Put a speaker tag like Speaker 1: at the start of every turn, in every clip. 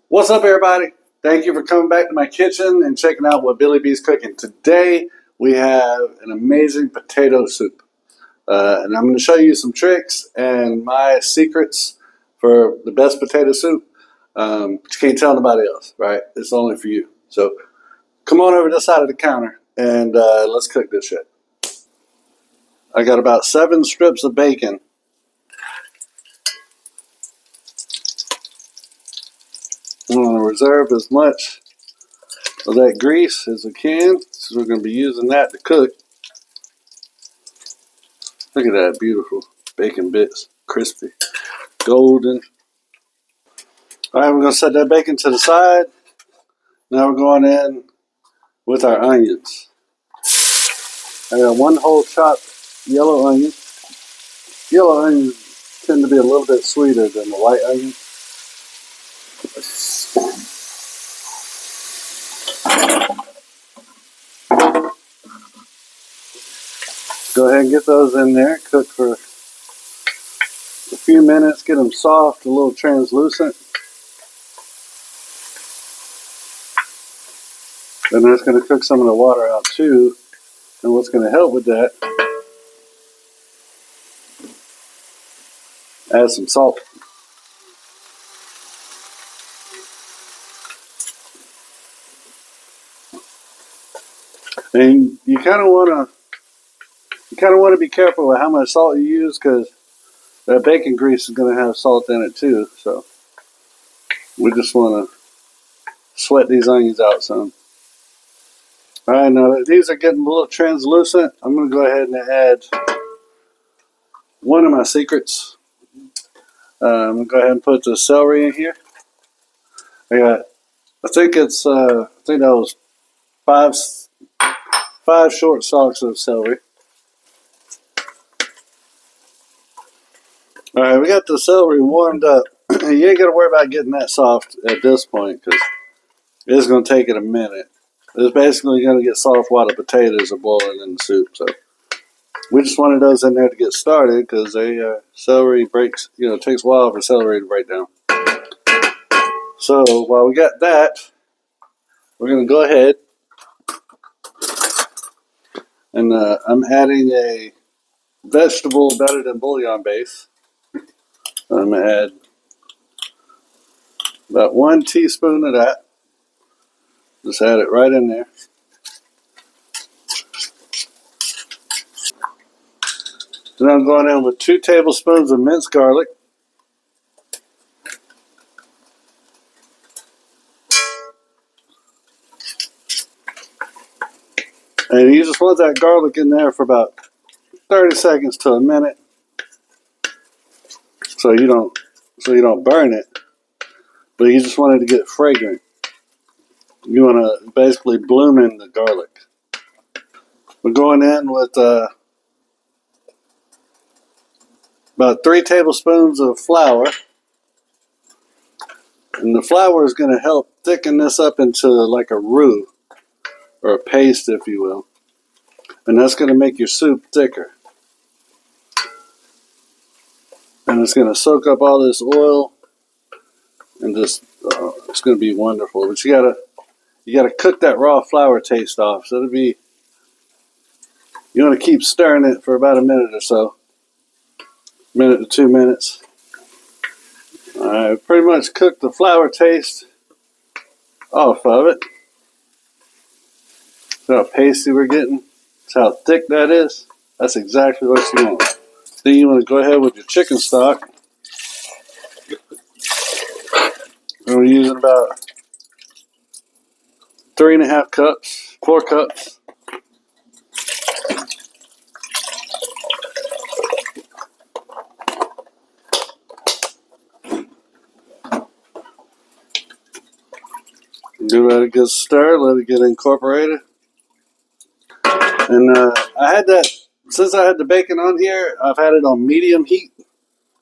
Speaker 1: What's up, everybody? Thank you for coming back to my kitchen and checking out what Billy B's cooking. Today, we have an amazing potato soup. And I'm going to show you some tricks and my secrets for the best potato soup. But you can't tell nobody else, right? It's only for you. So come on over to this side of the counter and let's cook this shit. I got about 7 strips of bacon. I'm going to reserve as much of that grease as I can, so we're going to be using that to cook. Look at that beautiful bacon bits, crispy, golden. All right, we're going to set that bacon to the side. Now we're going in with our onions. I got 1 whole chopped yellow onion. Yellow onions tend to be a little bit sweeter than the white onion. Go ahead and get those in there. Cook for a few minutes. Get them soft, a little translucent. And that's going to cook some of the water out too. And what's going to help with that, add some salt. And you kind of want to be careful with how much salt you use, because that bacon grease is going to have salt in it too. So we just want to sweat these onions out some. All right, now that these are getting a little translucent, I'm going to go ahead and add one of my secrets. I'm going to go ahead and put the celery in here. I think that was five short stalks of celery. All right, we got the celery warmed up. You ain't got to worry about getting that soft at this point, because it's going to take it a minute. It's basically going to get soft while the potatoes are boiling in the soup. So we just wanted those in there to get started, because celery breaks. It takes a while for celery to break down. So while we got that, we're going to go ahead and I'm adding a vegetable better than bouillon base. I'm going to add about 1 teaspoon of that. Just add it right in there. Then I'm going in with 2 tablespoons of minced garlic. And you just want that garlic in there for about 30 seconds to a minute, so you don't burn it. But you just want it to get fragrant. You want to basically bloom in the garlic. We're going in with about 3 tablespoons of flour. And the flour is going to help thicken this up into like a roux, or a paste, if you will. And that's going to make your soup thicker. And it's going to soak up all this oil, and just it's going to be wonderful. But you gotta cook that raw flour taste off. So you want to keep stirring it for about a minute or so, minute to 2 minutes. I pretty much cooked the flour taste off of it. See how pasty we're getting? See how thick that is? That's exactly what you want. Then you want to go ahead with your chicken stock. And we're using about 3.5 cups, 4 cups. Give that a good stir, let it get incorporated. And since I had the bacon on here, I've had it on medium heat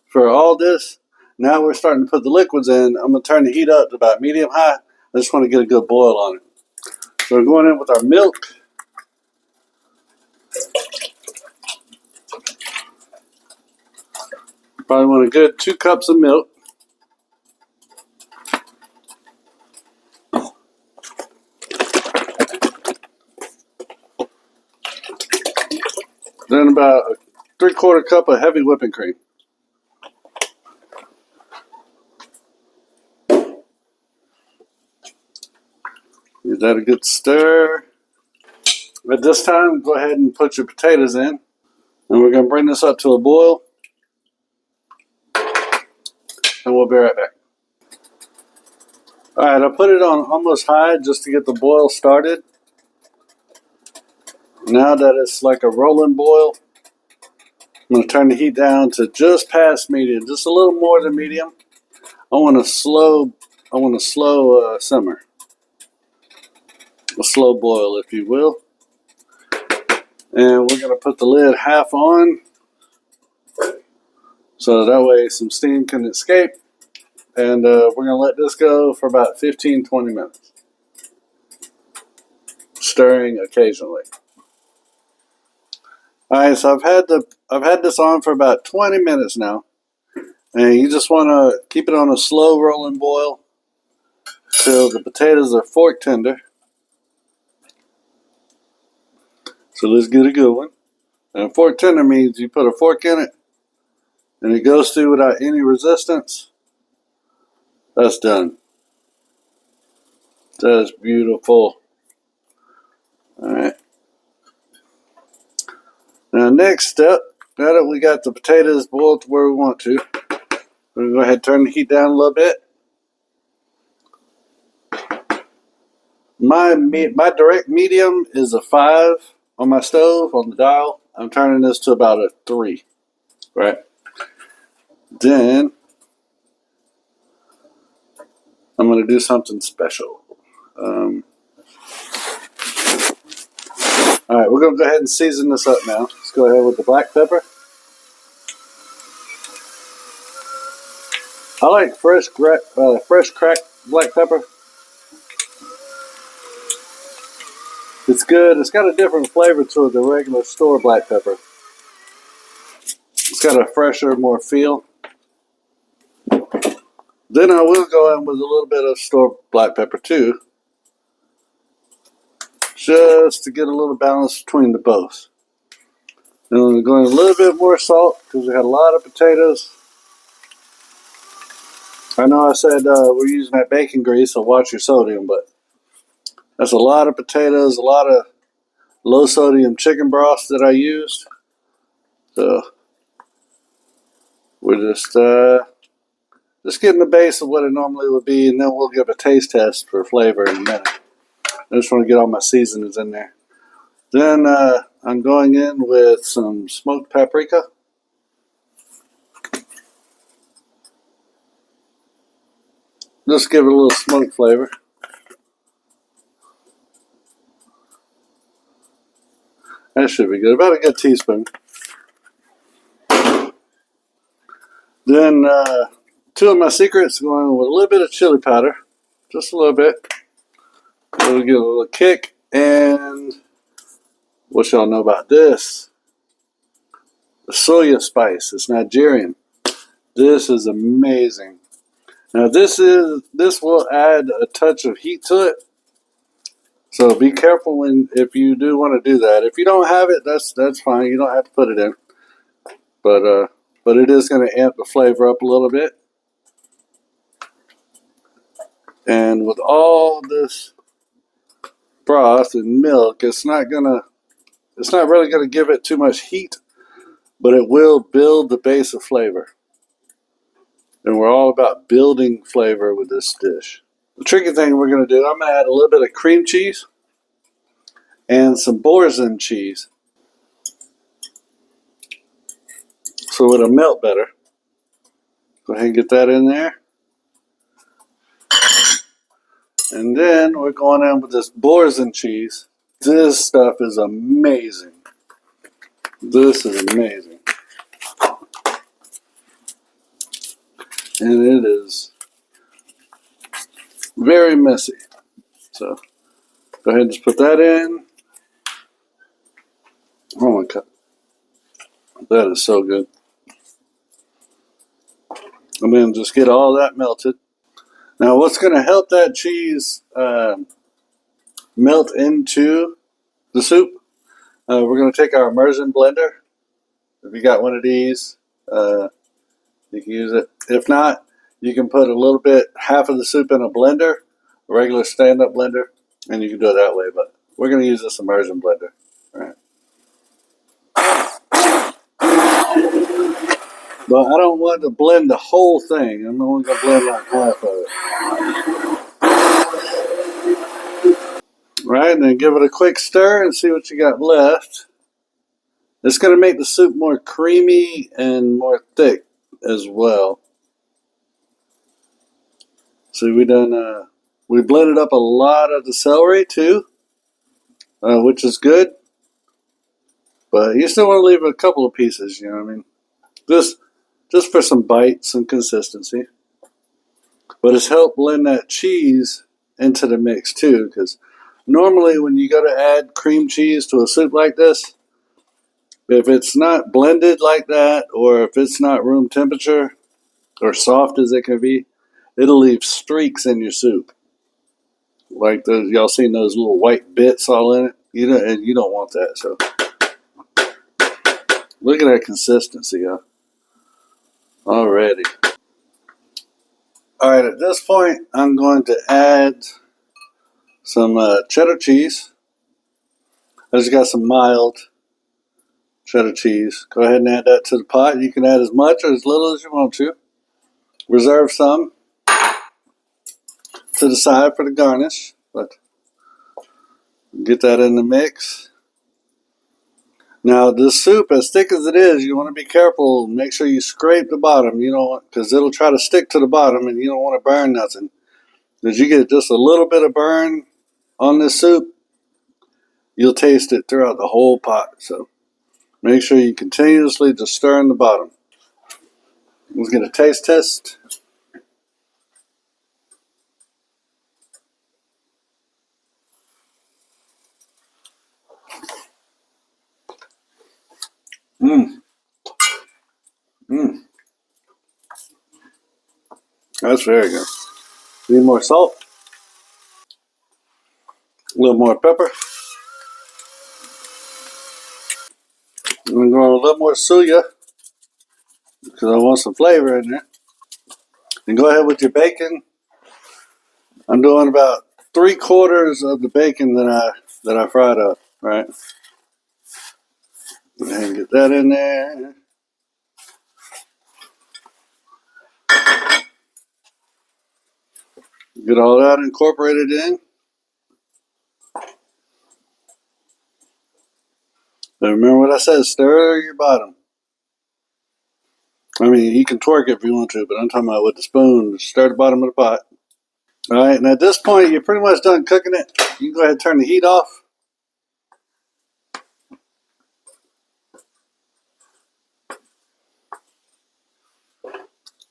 Speaker 1: for all this. Now we're starting to put the liquids in. I'm going to turn the heat up to about medium high. I just want to get a good boil on it. So we're going in with our milk. Probably want a good 2 cups of milk. Then about a 3/4 cup of heavy whipping cream. Give that a good stir. At this time, go ahead and put your potatoes in. And we're going to bring this up to a boil. And we'll be right back. Alright, I put it on almost high just to get the boil started. Now that it's like a rolling boil, I'm going to turn the heat down to just past medium, just a little more than medium. I want a slow simmer. A slow boil, if you will. And we're going to put the lid half on so that way some steam can escape. And we're going to let this go for about 15-20 minutes. Stirring occasionally. Alright, so I've had this on for about 20 minutes now. And you just want to keep it on a slow rolling boil till the potatoes are fork tender. So let's get a good one. And fork tender means you put a fork in it and it goes through without any resistance. That's done. That's beautiful. Alright. Now next step, now that we got the potatoes boiled to where we want to, we're going to go ahead and turn the heat down a little bit. My direct medium is a 5 on my stove, on the dial. I'm turning this to about a 3. Right? Then I'm going to do something special. Alright, we're going to go ahead and season this up now. Let's go ahead with the black pepper. I like fresh cracked black pepper. It's good. It's got a different flavor to the regular store black pepper. It's got a fresher, more feel. Then I will go in with a little bit of store black pepper too, just to get a little balance between the both. And I'm going a little bit more salt because we had a lot of potatoes. I know I said we're using that bacon grease, so watch your sodium, but that's a lot of potatoes, a lot of low sodium chicken broth that I used. So we're just getting the base of what it normally would be, and then we'll give a taste test for flavor in a minute. I just want to get all my seasonings in there. Then I'm going in with some smoked paprika. Just give it a little smoked flavor. That should be good. About a good teaspoon. Then 2 of my secrets, going with a little bit of chili powder. Just a little bit. It'll give it a little kick. And what y'all know about this? The soya spice. It's Nigerian. This is amazing. Now this will add a touch of heat to it. So be careful if you do want to do that. If you don't have it, that's fine. You don't have to put it in. But it is going to amp the flavor up a little bit. And with all this broth and milk, it's not really gonna give it too much heat, but it will build the base of flavor. And we're all about building flavor with this dish. The tricky thing we're gonna do, I'm gonna add a little bit of cream cheese and some Boursin cheese, so it'll melt better. Go ahead and get that in there. And then we're going in with this Boursin cheese. This stuff is amazing. This is amazing. And it is very messy. So go ahead and just put that in. Oh my God. That is so good. And then just get all that melted. Now what's going to help that cheese melt into the soup, we're going to take our immersion blender If you got one of these, you can use it. If not, you can put a little bit, half of the soup in a blender, a regular stand-up blender, and you can do it that way. But we're going to use this immersion blender. All right. But I don't want to blend the whole thing. I'm only going to blend like half of it. All right, and then give it a quick stir and see what you got left. It's going to make the soup more creamy and more thick as well. See, we blended up a lot of the celery too, which is good. But you still want to leave a couple of pieces, you know what I mean? Just for some bites and consistency. But it's helped blend that cheese into the mix too, because normally when you go to add cream cheese to a soup like this, if it's not blended like that, or if it's not room temperature, or soft as it can be, it'll leave streaks in your soup. Like those, y'all seen those little white bits all in it? And you don't want that. So look at that consistency, huh? Already. All right, at this point, I'm going to add some cheddar cheese. I just got some mild cheddar cheese. Go ahead and add that to the pot. You can add as much or as little as you want to. Reserve some to the side for the garnish, but get that in the mix. Now, this soup, as thick as it is, you want to be careful. Make sure you scrape the bottom. You don't want, because it'll try to stick to the bottom, and you don't want to burn nothing. Because you get just a little bit of burn on this soup, you'll taste it throughout the whole pot. So make sure you continuously just stir in the bottom. Let's get a taste test. Mmm. Mmm. That's very good. Need more salt. A little more pepper. I'm going to go a little more suya because I want some flavor in there. And go ahead with your bacon. I'm doing about 3/4 of the bacon that I fried up. Right. Go ahead and get that in there. Get all that incorporated in. But remember what I said, stir your bottom. I mean, you can torque it if you want to, but I'm talking about with the spoon. Stir the bottom of the pot. All right, and at this point, you're pretty much done cooking it. You can go ahead and turn the heat off.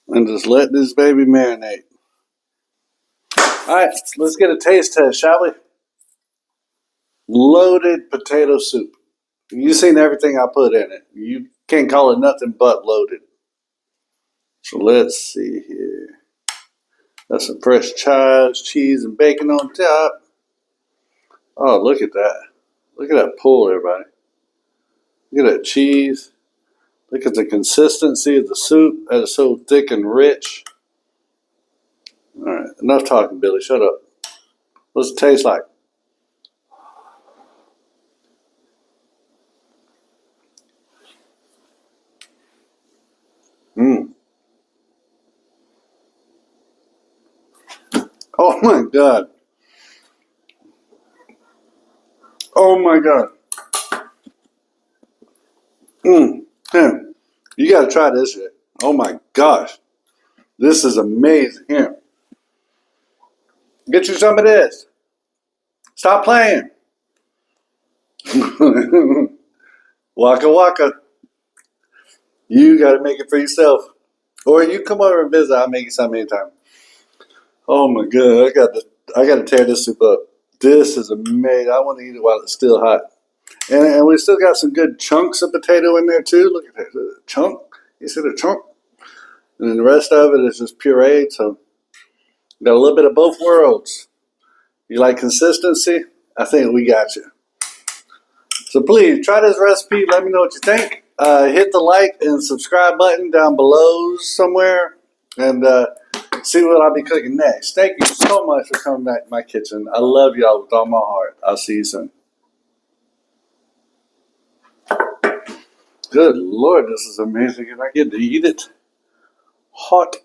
Speaker 1: And just let this baby marinate. All right, let's get a taste test, shall we? Loaded potato soup. You've seen everything I put in it. You can't call it nothing but loaded. So let's see here. Got some fresh chives, cheese, and bacon on top. Oh, look at that. Look at that pull, everybody. Look at that cheese. Look at the consistency of the soup. That is so thick and rich. All right, enough talking, Billy. Shut up. What's it taste like? Mmm. Oh my God. Oh my God. Mmm. Here. You gotta try this shit. Oh my gosh. This is amazing. Here. Get you some of this. Stop playing. Waka waka. You gotta make it for yourself. Or you come over and visit, I'll make you some anytime. Oh my God, I gotta tear this soup up. This is amazing. I want to eat it while it's still hot. And we still got some good chunks of potato in there too. Look at that chunk. You see the chunk? And then the rest of it is just pureed. So got a little bit of both worlds. You like consistency? I think we got you. So please try this recipe. Let me know what you think. hit the like and subscribe button down below somewhere, and see what I'll be cooking next. Thank you so much for coming back to my kitchen. I love y'all with all my heart. I'll see you soon. Good Lord, this is amazing. If I get to eat it hot